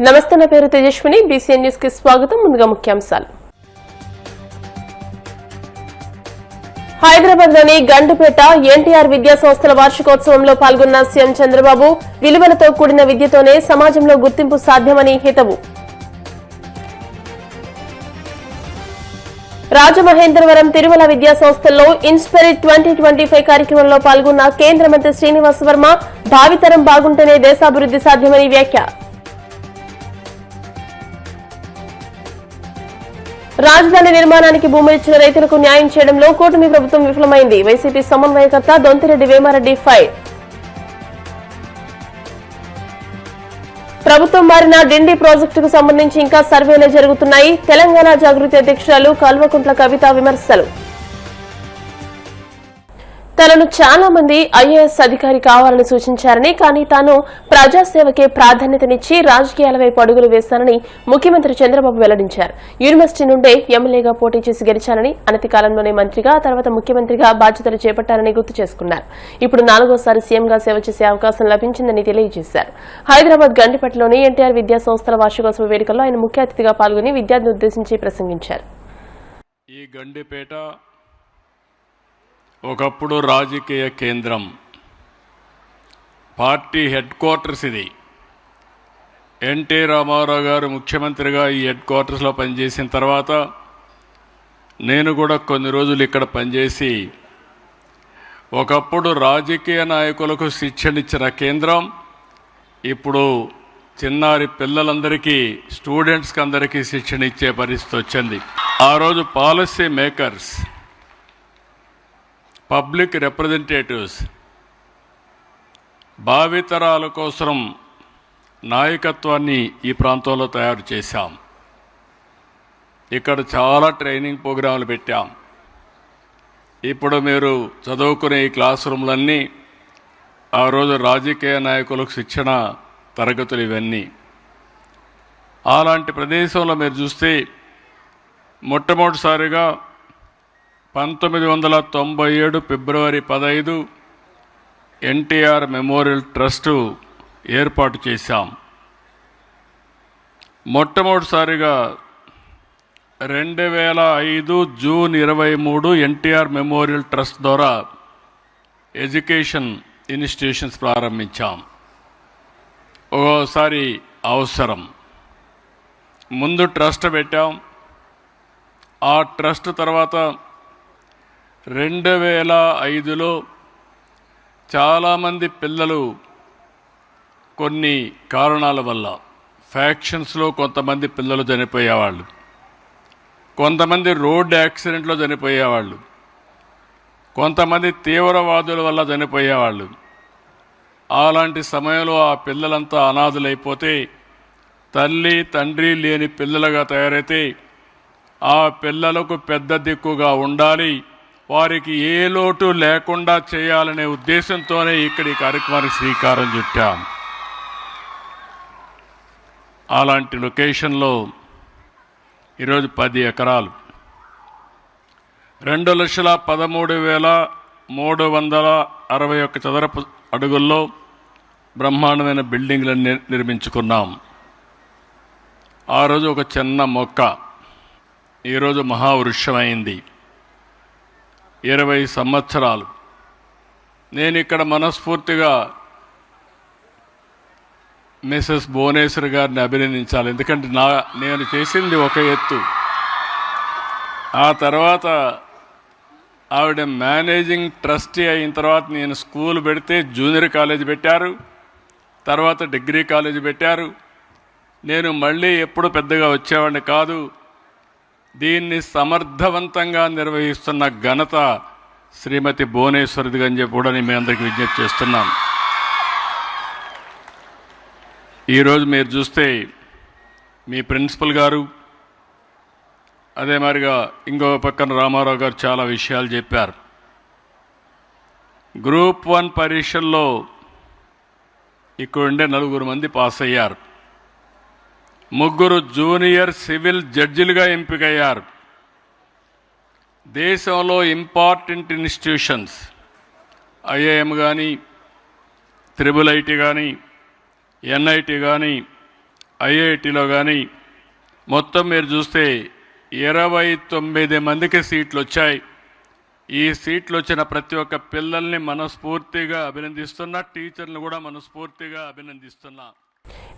నమస్తే, నా పేరు తేజస్విని. బీసీఎన్ న్యూస్ కి స్వాగతం. ముందుగా ముఖ్యాంశాలు. హైదరాబాద్ లోని గండుపేట ఎన్టీఆర్ విద్యా సంస్థల వార్షికోత్సవంలో పాల్గొన్న సీఎం చంద్రబాబు విలువలతో కూడిన విద్యతోనే సమాజంలో గుర్తింపు సాధ్యమని హితవు. రాజమహేంద్రవరం తిరుమల విద్యా సంస్థల్లో ఇన్స్పిరిట్ 2025 కార్యక్రమంలో పాల్గొన్న కేంద్ర మంత్రి శ్రీనివాస్ వర్మ భావితరం బాగుంటేనే దేశాభివృద్ధి సాధ్యమని వ్యాఖ్య. రాజధాని నిర్మాణానికి భూములిచ్చిన రైతులకు న్యాయం చేయడంలో కూటమి ప్రభుత్వం విఫలమైంది. వైసీపీ సమన్వయకర్త దొంతిరెడ్డి వేమారెడ్డి ఫైర్. ప్రభుత్వం మారిన డిండి ప్రాజెక్టుకు సంబంధించి ఇంకా సర్వేలు జరుగుతున్నాయి. తెలంగాణ జాగృతి అధ్యక్షురాలు కల్వకుంట్ల కవిత విమర్శలు. తనను చాలా మంది ఐఏఎస్ అధికారి కావాలని సూచించారని, కానీ తాను ప్రజాసేవకే ప్రాధాన్యతనిచ్చి రాజకీయాల వైపు అడుగులు వేస్తానని ముఖ్యమంత్రి చంద్రబాబు వెల్లడించారు. యూనివర్సిటీ నుండే ఎమ్మెల్యేగా పోటీ చేసి గెలిచానని, అనతి కాలంలోనే మంత్రిగా, తర్వాత ముఖ్యమంత్రిగా బాధ్యతలు చేపట్టారని గుర్తు చేసుకున్నారు. ఇప్పుడు 4వసారి సీఎంగా సేవ చేసే అవకాశం లభించిందని తెలియజేశారు. హైదరాబాద్ గండిపేటలోని ఎన్టీఆర్ విద్యా సంస్థల వార్షికోత్సవ వేడుకల్లో ఆయన ముఖ్య అతిథిగా పాల్గొని విద్యార్థులను ఉద్దేశించి ప్రసంగించారు. ఈ గండిపేట ఒకప్పుడు రాజకీయ కేంద్రం, పార్టీ హెడ్ క్వార్టర్స్. ఇది ఎన్టీ రామారావు గారు ముఖ్యమంత్రిగా ఈ హెడ్ క్వార్టర్స్లో పనిచేసిన తర్వాత నేను కూడా కొన్ని రోజులు ఇక్కడ పనిచేసి, ఒకప్పుడు రాజకీయ నాయకులకు శిక్షణ ఇచ్చిన కేంద్రం ఇప్పుడు చిన్నారి పిల్లలందరికీ, స్టూడెంట్స్కి అందరికీ శిక్షణ ఇచ్చే పరిస్థితి వచ్చింది. ఆ రోజు పాలసీ మేకర్స్, పబ్లిక్ రిప్రజెంటేటివ్స్ భావితరాల కోసం నాయకత్వాన్ని ఈ ప్రాంతంలో తయారు చేశాం. ఇక్కడ చాలా ట్రైనింగ్ ప్రోగ్రాంలు పెట్టాం. ఇప్పుడు మీరు చదువుకునే ఈ క్లాస్ రూమ్లన్నీ ఆ రోజు రాజకీయ నాయకులకు శిక్షణ తరగతులు ఇవన్నీ. అలాంటి ప్రదేశంలో మీరు చూస్తే మొట్టమొదటిసారిగా 1997 ఫిబ్రవరి 15 ఎన్టీఆర్ మెమోరియల్ ట్రస్టు ఏర్పాటు చేశాం. మొట్టమొదటిసారిగా 2005 జూన్ 23 ఎన్టీఆర్ మెమోరియల్ ట్రస్ట్ ద్వారా ఎడ్యుకేషన్ ఇన్స్టిట్యూషన్స్ ప్రారంభించాం. ఒక్కోసారి అవసరం, ముందు ట్రస్ట్ పెట్టాం. ఆ ట్రస్ట్ తర్వాత 2005లో చాలామంది పిల్లలు కొన్ని కారణాల వల్ల ఫ్యాక్షన్స్లో కొంతమంది పిల్లలు చనిపోయేవాళ్ళు, కొంతమంది రోడ్ యాక్సిడెంట్లో చనిపోయేవాళ్ళు, కొంతమంది తీవ్రవాదుల వల్ల చనిపోయేవాళ్ళు. అలాంటి సమయంలో ఆ పిల్లలంతా అనాథలైపోతే, తల్లి తండ్రి లేని పిల్లలుగా తయారైతే ఆ పిల్లలకు పెద్ద దిక్కుగా ఉండాలి, వారికి ఏ లోటు లేకుండా చేయాలనే ఉద్దేశంతోనే ఇక్కడ ఈ కార్యక్రమానికి శ్రీకారం చుట్టాం. అలాంటి లొకేషన్లో ఈరోజు 10 ఎకరాలు 2,13,361 చదరపు అడుగుల్లో బ్రహ్మాండమైన బిల్డింగ్లను నిర్మించుకున్నాం. ఆ రోజు ఒక చిన్న మొక్క ఈరోజు మహావృక్షమైంది. 20 సంవత్సరాలు నేను ఇక్కడ మనస్ఫూర్తిగా మిసెస్ భువనేశ్వర్ గారిని అభినందించాలి. ఎందుకంటే నేను చేసింది ఒక ఎత్తు. ఆ తర్వాత ఆవిడ మేనేజింగ్ ట్రస్టీ అయిన తర్వాత నేను స్కూల్ పెడితే జూనియర్ కాలేజ్ పెట్టారు, తర్వాత డిగ్రీ కాలేజ్ పెట్టారు. నేను మళ్ళీ ఎప్పుడు పెద్దగా వచ్చేవాడిని కాదు. దీన్ని సమర్థవంతంగా నిర్వహిస్తున్న ఘనత శ్రీమతి భువనేశ్వరిది అని చెప్పి కూడా మీ అందరికీ విజ్ఞప్తి చేస్తున్నాం. ఈరోజు మీరు చూస్తే మీ ప్రిన్సిపల్ గారు, అదే మరిగా ఇంకో పక్కన రామారావు గారు చాలా విషయాలు చెప్పారు. గ్రూప్ 1 పరీక్షల్లో ఇక్కడ ఉండే 4 మంది పాస్ అయ్యారు. 3 జూనియర్ సివిల్ జడ్జిలుగా ఎంపికయ్యారు. దేశంలో ఇంపార్టెంట్ ఇన్స్టిట్యూషన్స్ ఐఐఎం కానీ, త్రిబుల్ ఐటీ కానీ, ఎన్ఐటి కానీ, ఐఐటిలో కానీ మొత్తం మీరు చూస్తే 29 మందికి సీట్లు వచ్చాయి. ఈ సీట్లు వచ్చిన ప్రతి ఒక్క పిల్లల్ని మనస్ఫూర్తిగా అభినందిస్తున్నా, టీచర్లను కూడా మనస్ఫూర్తిగా అభినందిస్తున్నా.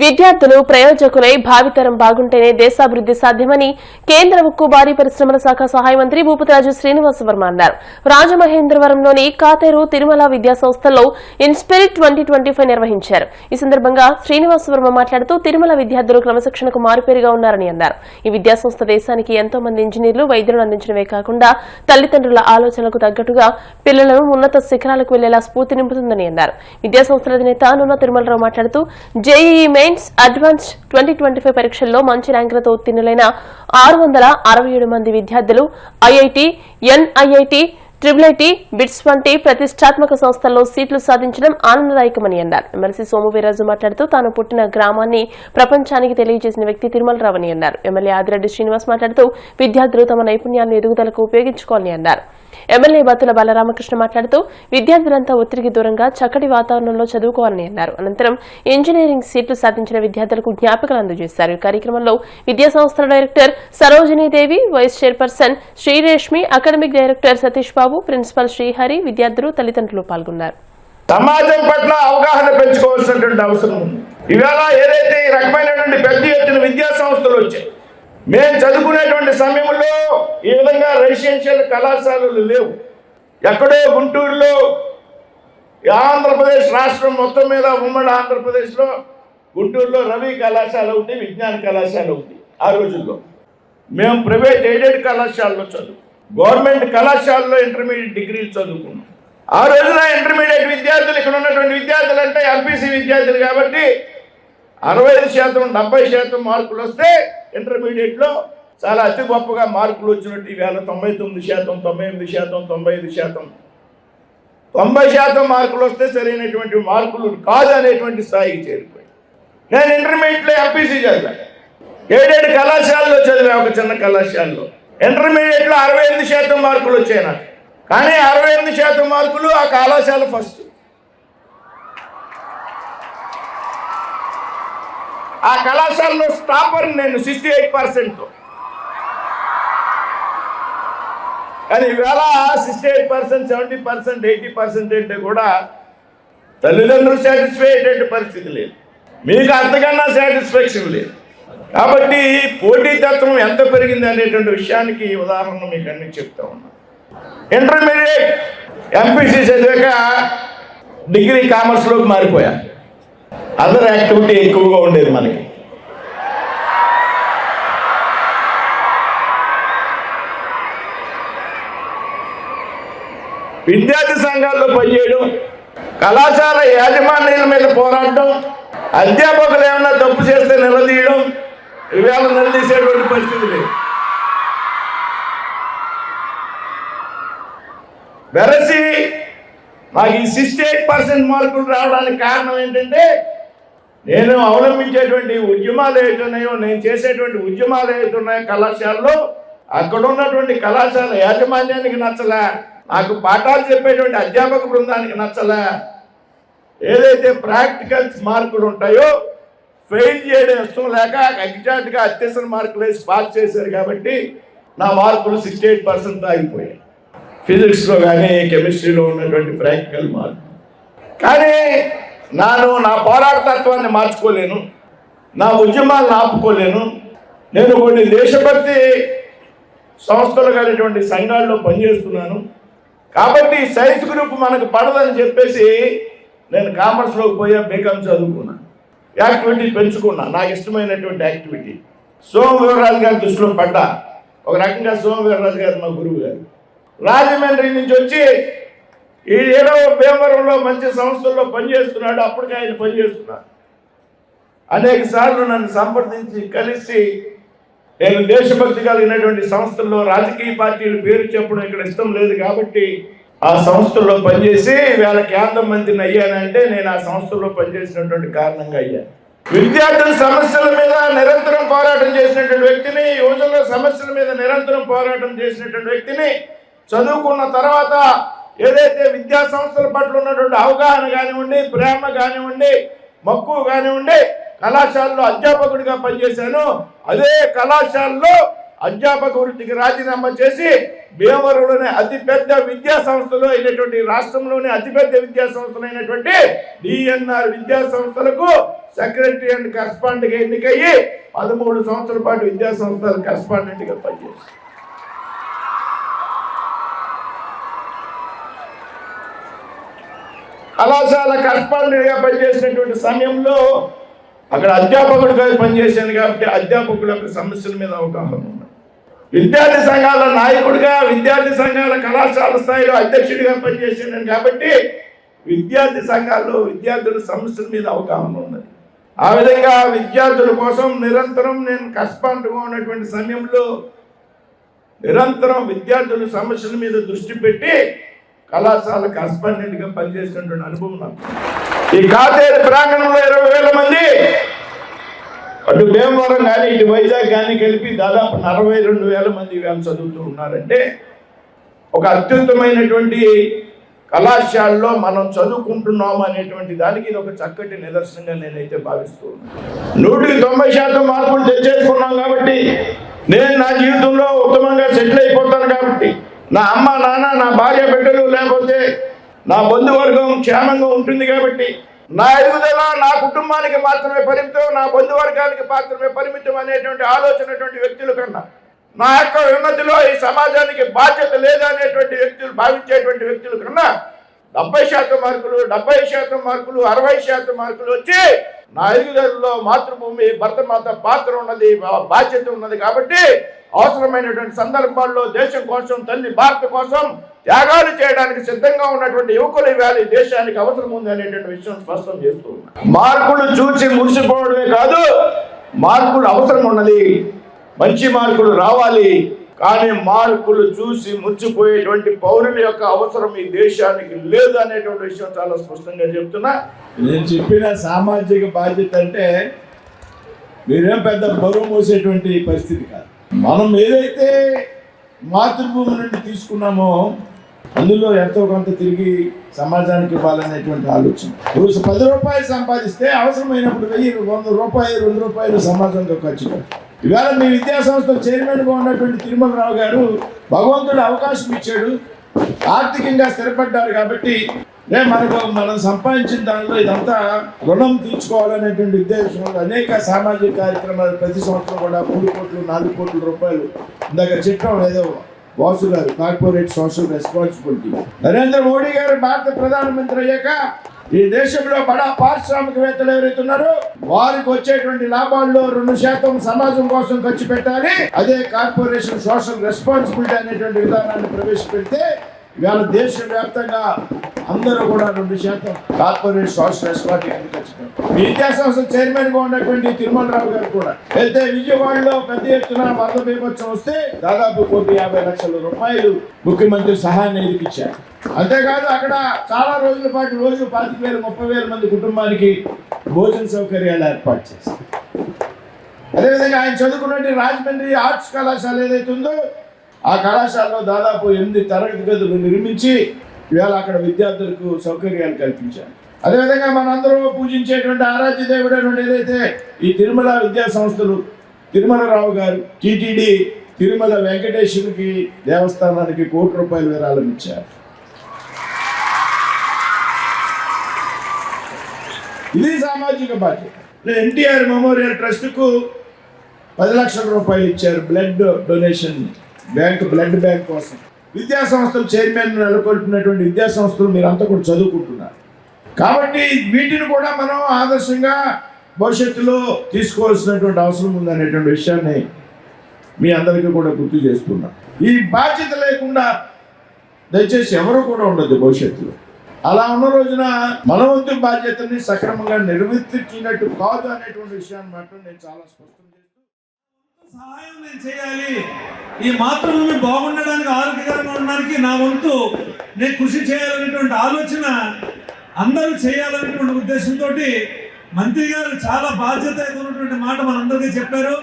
విద్యార్థులు ప్రయోజకులై భావితరం బాగుంటేనే దేశాభివృద్ధి సాధ్యమని కేంద్ర ఉక్కు భారీ పరిశ్రమల శాఖ సహాయ మంత్రి భూపతిరాజు శ్రీనివాస వర్మ అన్నారు. రాజమహేంద్రవరంలోని కాతేరు తిరుమల విద్యా సంస్థలో ఇన్స్పిరిట్ 2025 నిర్వహించారు. ఈ సందర్భంగా శ్రీనివాస వర్మ మాట్లాడుతూ తిరుమల విద్యార్థులు క్రమశిక్షణకు మారుపేరుగా ఉన్నారని అన్నారు. ఈ విద్యా సంస్థ దేశానికి ఎంతో మంది ఇంజనీర్లు, వైద్యులను అందించడమే కాకుండా తల్లిదండ్రుల ఆలోచనలకు తగ్గట్టుగా పిల్లలను ఉన్నత శిఖరాలకు వెళ్లేలా స్ఫూర్తి నింపుతుందని అన్నారు. విద్యా సంస్థల అధినేత నున్న తిరుమలరావు మాట్లాడుతూ జేఈఈ మెయిన్స్ అడ్వాన్స్ 2025 పరీక్షల్లో మంచి ర్యాంకులతో ఉత్తీర్ణులైన 667 మంది విద్యార్థులు ఐఐటి, ఎన్ఐఐటి, ట్రిపుల్ఐటి, బిట్స్ వంటి ప్రతిష్టాత్మక సంస్థల్లో సీట్లు సాధించడం ఆనందదాయకమని అన్నారు. ఎమ్మెల్సీ సోము వీర్రాజు మాట్లాడుతూ తాను పుట్టిన గ్రామాన్ని ప్రపంచానికి తెలియజేసిన వ్యక్తి తిరుమలరావని అన్నారు. ఎమ్మెల్యే ఆదిరెడ్డి శ్రీనివాస్ మాట్లాడుతూ విద్యార్థులు తమ నైపుణ్యాలను ఎదుగుదలకు ఉపయోగించుకోవాలని అన్నారు. ఎమ్మెల్యే బత్తుల బాలరామకృష్ణ మాట్లాడుతూ విద్యార్థులంతా ఒత్తిడికి దూరంగా చక్కటి వాతావరణంలో చదువుకోవాలని అన్నారు. అనంతరం ఇంజనీరింగ్ సీట్లు సాధించిన విద్యార్థులకు జ్ఞాపికలు అందజేశారు. ఈ కార్యక్రమంలో విద్యా సంస్థల director Sarojini Devi, vice chairperson Sri Reshmi, academic director Satish Babu, principal Srihari, విద్యార్థులు, తల్లిదండ్రులు పాల్గొన్నారు. సమాజం పట్ల అవగాహన పెంచుకోవాల్సినటువంటి అవసరం ఉంది. ఇవాళ ఏదైతే ఈ రకమైనటువంటి పెద్ద ఎత్తున విద్యా సంస్థలు వచ్చాయి, మేము చదువుకునేటువంటి సమయంలో ఈ విధంగా రెసిడెన్షియల్ కళాశాలలు లేవు. ఎక్కడో గుంటూరులో ఆంధ్రప్రదేశ్ రాష్ట్రం మొత్తం మీద ఉమ్మడి ఆంధ్రప్రదేశ్లో గుంటూరులో రవి కళాశాల ఒకటి, విజ్ఞాన కళాశాల ఒకటి. ఆ రోజుల్లో మేము ప్రైవేట్ ఎయిడెడ్ కళాశాలలో చదువు, గవర్నమెంట్ కళాశాలలో ఇంటర్మీడియట్ డిగ్రీలు చదువుకున్నాం. ఆ రోజున ఇంటర్మీడియట్ విద్యార్థులు, ఇక్కడ ఉన్నటువంటి విద్యార్థులు అంటే ఎంపీసీ విద్యార్థులు కాబట్టి 65%, 70% మార్కులు వస్తే ఇంటర్మీడియట్లో చాలా అతి గొప్పగా మార్కులు వచ్చినట్టు ఈవేళ 99%, 98%, 95%, 90% మార్కులు వస్తే సరైనటువంటి మార్కులు కాదు అనేటువంటి స్థాయికి చేరిపోయి. నేను ఇంటర్మీడియట్లో ఎంపీసీ చదివాను, ఎయిడెడ్ కళాశాలలో చదివా, ఒక చిన్న కళాశాలలో. ఇంటర్మీడియట్లో 68% మార్కులు వచ్చాయి నాకు. కానీ 68% మార్కులు ఆ కళాశాల ఫస్ట్. ఆ కళాశాలలో టాపర్ నేను 68%. కానీ ఈవేళ 68%, 70%, 80% అంటే కూడా తల్లిదండ్రులు సాటిస్ఫై అయ్యేటువంటి పరిస్థితి లేదు, మీకు అంతకన్నా సాటిస్ఫాక్షన్ లేదు. కాబట్టి పోటీతత్వం ఎంత పెరిగింది అనేటువంటి విషయానికి ఉదాహరణ మీకు అన్ని చెప్తా ఉన్నాను. ఇంటర్మీడియట్ ఎంపీసీ చదివాక డిగ్రీ కామర్స్లోకి మారిపోయా. అదర్ యాక్టివిటీ ఎక్కువగా ఉండేది మనకి. విద్యార్థి సంఘాల్లో పనిచేయడం, కళాశాల యాజమాన్యాల మీద పోరాడడం, అధ్యాపకులు ఏమన్నా తప్పు చేస్తే నిలదీయడం, ఇవాళ నిలదీసేటువంటి పరిస్థితి లేదు. వెరసి నాకు ఈ 68% మార్కులు రావడానికి కారణం ఏంటంటే నేను అవలంబించేటువంటి ఉద్యమాలు ఏవైతున్నాయో, నేను చేసేటువంటి ఉద్యమాలు ఏవైతున్నాయో కళాశాలలో అక్కడ ఉన్నటువంటి కళాశాల యాజమాన్యానికి నచ్చలే, నాకు పాఠాలు చెప్పేటువంటి అధ్యాపక బృందానికి నచ్చలే. ఏదైతే ప్రాక్టికల్స్ మార్కులు ఉంటాయో ఫెయిల్ చేయడం ఇష్టం లేక ఎగ్జాక్ట్గా అత్యవసర మార్కులు వేసి పాస్ చేశారు కాబట్టి నా మార్కులు 68% ఆగిపోయాయి. ఫిజిక్స్లో కానీ కెమిస్ట్రీలో ఉన్నటువంటి ప్రాక్టికల్ మార్కులు. కానీ నా పోరాటతత్వాన్ని మార్చుకోలేను, నా ఉద్యమాలను ఆపుకోలేను. నేను కొన్ని దేశభక్తి సంస్థలు కలిగినటువంటి సంఘాల్లో పనిచేస్తున్నాను కాబట్టి సైన్స్ గ్రూప్ మనకు పడదని చెప్పేసి నేను కామర్స్లోకి పోయా, బీకామ్ చదువుకున్నా, యాక్టివిటీ పెంచుకున్నా, నాకు ఇష్టమైనటువంటి యాక్టివిటీ. సోము వీర్రాజు గారి దృష్టిలో పడ్డా. ఒక రకంగా సోము వీర్రాజు గారు మా గురువు గారు. రాజమండ్రి నుంచి వచ్చి ఈ ఏడవ భీమవరంలో మంచి సంస్థల్లో పనిచేస్తున్నాడు. అప్పటికి ఆయన పనిచేస్తున్నాడు. అనేక సార్లు నన్ను సంప్రదించి కలిసి నేను దేశభక్తి కలిగినటువంటి సంస్థల్లో రాజకీయ పార్టీలు పేరు చెప్పడం ఇక్కడ ఇష్టం లేదు కాబట్టి ఆ సంస్థల్లో పనిచేసి వేళ కేంద్ర మంత్రిని అయ్యానంటే నేను ఆ సంస్థల్లో పనిచేసినటువంటి కారణంగా అయ్యాను. విద్యార్థుల సమస్యల మీద నిరంతరం పోరాటం చేసినటువంటి వ్యక్తిని, యువజనుల సమస్యల మీద నిరంతరం పోరాటం చేసినటువంటి వ్యక్తిని, చదువుకున్న తర్వాత ఏదైతే విద్యా సంస్థల పట్ల ఉన్నటువంటి అవగాహన కానివ్వండి, ప్రేమ కానివ్వండి, మక్కువ కానివ్వండి, కళాశాలలో అధ్యాపకుడిగా పనిచేశాను. అదే కళాశాలలో అధ్యాపక వృత్తికి రాజీనామా చేసి భీమవరంలోనే అతిపెద్ద విద్యా సంస్థలు అయినటువంటి రాష్ట్రంలోనే అతిపెద్ద విద్యా సంస్థలు అయినటువంటి డిఎన్ఆర్ విద్యా సంస్థలకు సెక్రటరీ అండ్ కరెస్పాండెంట్గా ఎన్నికయ్యి 13 సంవత్సరాల పాటు విద్యా సంస్థల కరెస్పాండెంట్గా పనిచేశాను. కళాశాల కరెస్పాండెంట్గా పనిచేసినటువంటి సమయంలో అక్కడ అధ్యాపకుడిగా పనిచేశాను కాబట్టి అధ్యాపకుల యొక్క సమస్యల మీద అవగాహన ఉంది. విద్యార్థి సంఘాల నాయకుడిగా విద్యార్థి సంఘాల కళాశాల స్థాయిలో అధ్యక్షుడిగా పనిచేశాను కాబట్టి విద్యార్థి సంఘాల్లో విద్యార్థుల సమస్యల మీద అవగాహన ఉన్నది. ఆ విధంగా విద్యార్థుల కోసం నిరంతరం నేను కరెస్పాండెంట్గా ఉన్నటువంటి సమయంలో నిరంతరం విద్యార్థుల సమస్యల మీద దృష్టి పెట్టి కళాశాల కరెస్పాండెంట్గా పనిచేసినటువంటి అనుభవం నాకు. ఈ కాతేరు ప్రాంగణంలో 20,000 మంది, అటు భీమవరం కానీ ఇటు వైజాగ్ కానీ కలిపి దాదాపు 42,000 మంది వేళ చదువుతూ ఉన్నారంటే ఒక అత్యుత్తమైనటువంటి కళాశాలలో మనం చదువుకుంటున్నాము అనేటువంటి దానికి ఇది ఒక చక్కటి నిదర్శనంగా నేనైతే భావిస్తూ ఉన్నాను. 100% మార్పులు తెచ్చేసుకున్నాం కాబట్టి నేను నా జీవితంలో ఉత్తమంగా సెటిల్ అయిపోతాను కాబట్టి నా అమ్మ నాన్న నా భార్య బిడ్డలు లేకపోతే నా బంధువర్గం క్షేమంగా ఉంటుంది కాబట్టి నా ఎదుగుదల నా కుటుంబానికి మాత్రమే పరిమితం, నా బంధువర్గానికి మాత్రమే పరిమితం అనేటువంటి ఆలోచనటువంటి వ్యక్తుల కన్నా నా యొక్క ఉన్నతిలో ఈ సమాజానికి బాధ్యత లేదనేటువంటి వ్యక్తులు భావించేటువంటి వ్యక్తుల కన్నా 70% మార్కులు 70% మార్కులు 60% మార్కులు వచ్చి నా ఎదుగుదలలో మాతృభూమి భరతమాత పాత్ర ఉన్నది, బాధ్యత ఉన్నది కాబట్టి అవసరమైనటువంటి సందర్భాల్లో దేశం కోసం తల్లి భారత కోసం త్యాగాలు చేయడానికి సిద్ధంగా ఉన్నటువంటి యువకులు ఇవాళ ఈ దేశానికి అవసరం ఉంది అనేటువంటి విషయం స్పష్టం చేస్తూ ఉన్నారు. మార్కులు చూసి మురిసిపోవడమే కాదు, మార్కులు అవసరం ఉన్నది, మంచి మార్కులు రావాలి. కానీ మార్కులు చూసి మురిసిపోయేటువంటి పౌరుల యొక్క అవసరం ఈ దేశానికి లేదు అనేటువంటి విషయం చాలా స్పష్టంగా చెప్తున్నా. నేను చెప్పిన సామాజిక బాధ్యత అంటే మీరేం పెద్ద బరువు మోసేటువంటి పరిస్థితి కాదు. మనం ఏదైతే మాతృభూమి నుండి తీసుకున్నామో అందులో ఎంతో కొంత తిరిగి సమాజానికి ఇవ్వాలనేటువంటి ఆలోచన. నువ్వు 10 రూపాయలు సంపాదిస్తే అవసరమైనప్పుడు 1000, 100 రూపాయలు, 2 రూపాయలు సమాజంతో ఖర్చు పెట్టు. ఇవాళ మీ విద్యా సంస్థ చైర్మన్గా ఉన్నటువంటి తిరుమలరావు గారు భగవంతుడు అవకాశం ఇచ్చాడు, ఆర్థికంగా స్థిరపడ్డారు కాబట్టి మనం సంపాదించిన దానిలో ఇదంతా రుణం తీర్చుకోవాలనేటువంటి ఉద్దేశంలో అనేక సామాజిక కార్యక్రమాలు ప్రతి సంవత్సరం కూడా 3 కోట్లు 4 కోట్ల రూపాయలు ఇందాక చెప్పడం ఏదో వాసు గారు corporate social responsibility. Narendra Modi గారు భారత ప్రధానమంత్రి అయ్యాక ఈ దేశంలో బడా పారిశ్రామికవేత్తలు ఎవరైతే ఉన్నారో వారికి వచ్చేటువంటి లాభాల్లో 2% సమాజం కోసం ఖర్చు పెట్టాలి. అదే కార్పొరేషన్ సోషల్ రెస్పాన్సిబిలిటీ అనేటువంటి విధానాన్ని ప్రవేశపెడితే ఇవాళ దేశవ్యాప్తంగా అందరూ కూడా 2% కార్పొరేట్ సోషల్ రెస్పాన్సిబిలిటీ ఖర్చు పెట్టారు. విద్యా సంస్థ చైర్మన్ గా ఉన్నటువంటి తిరుమలరావు గారు కూడా అయితే విజయవాడలో పెద్ద ఎత్తున వరద బీభత్సం వస్తే దాదాపు 1,50,00,000 రూపాయలు ముఖ్యమంత్రి సహాయ నిధికి ఇచ్చారు. అంతేకాదు అక్కడ చాలా రోజుల పాటు రోజు 25,000, 30,000 మంది కుటుంబానికి భోజన సౌకర్యాలు ఏర్పాటు చేశారు. అదేవిధంగా ఆయన చదువుకున్నట్టు రాజమండ్రి ఆర్ట్స్ కళాశాల ఏదైతే ఉందో ఆ కళాశాలలో దాదాపు 8 తరగతి గదులు నిర్మించి ఇవాళ అక్కడ విద్యార్థులకు సౌకర్యాలు కల్పించారు. అదేవిధంగా మనందరూ పూజించేటువంటి ఆరాధ్య దేవుడు ఏదైతే ఈ తిరుమల విద్యా సంస్థలు తిరుమలరావు గారు టీటీడీ తిరుమల వెంకటేశ్వరుకి దేవస్థానానికి 1 కోటి రూపాయల విరాళం ఇచ్చారు. ఇది సామాజిక బాధ్యత. ఎన్టీఆర్ మెమోరియల్ ట్రస్ట్కు 10 లక్షల రూపాయలు ఇచ్చారు blood donation bank, blood bank కోసం. విద్యా సంస్థలు చైర్మన్ నెలకొల్పినటువంటి విద్యా సంస్థలు మీరంతా కూడా చదువుకుంటున్నారు కాబట్టి వీటిని కూడా మనం ఆదర్శంగా భవిష్యత్తులో తీసుకోవాల్సినటువంటి అవసరం ఉందనేటువంటి విషయాన్ని మీ అందరికీ కూడా గుర్తు చేస్తున్నాం. ఈ బాధ్యత లేకుండా దయచేసి ఎవరు కూడా ఉండదు భవిష్యత్తులో. అలా ఉన్న రోజున మన వంతు బాధ్యతని సక్రమంగా నిర్వర్తించినట్టు కాదు అనేటువంటి విషయాన్ని మాత్రం నేను చాలా స్పష్టం చేస్తూ సహాయం నేను చేయాలి, ఈ మాతృభూమి బాగుండడానికి ఆరోగ్యకరంగా ఉండడానికి నా వంతు నేను కృషి చేయాలనేటువంటి ఆలోచన అందరూ చేయాలనేటువంటి ఉద్దేశంతో మంత్రి గారు చాలా బాధ్యత ఉన్నటువంటి మాట మనందరికీ చెప్పారు.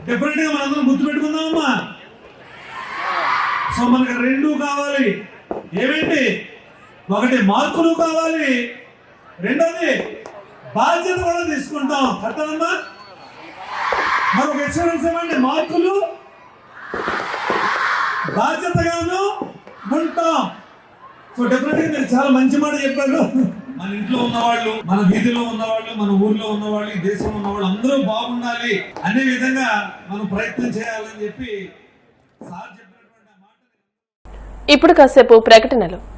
డెఫినెట్గా మనందరం గుర్తుపెట్టుకుందామమ్మా. సో మనకి 2 కావాలి. ఏమేంటి? ఒకటి మార్కులు కావాలి, రెండోది బాధ్యత కూడా తీసుకుంటాం. కరెక్టేనమ్మా? మరొక ఎక్స్పీరియన్స్ ఏమంటే మార్కులు బాధ్యతగాను ఉంటాం. సో డెఫినెట్ గా మీరు చాలా మంచి మాట చెప్పారు. మన ఇంట్లో ఉన్నవాళ్ళు, మన వీధిలో ఉన్నవాళ్ళు, మన ఊర్లో ఉన్నవాళ్ళు, ఈ దేశంలో ఉన్నవాళ్ళు అందరూ బాగుండాలి అనే విధంగా మనం ప్రయత్నం చేయాలని చెప్పి సార్ చెప్పినటువంటి మాట. ఇప్పుడు కాసేపు ప్రకటనలు.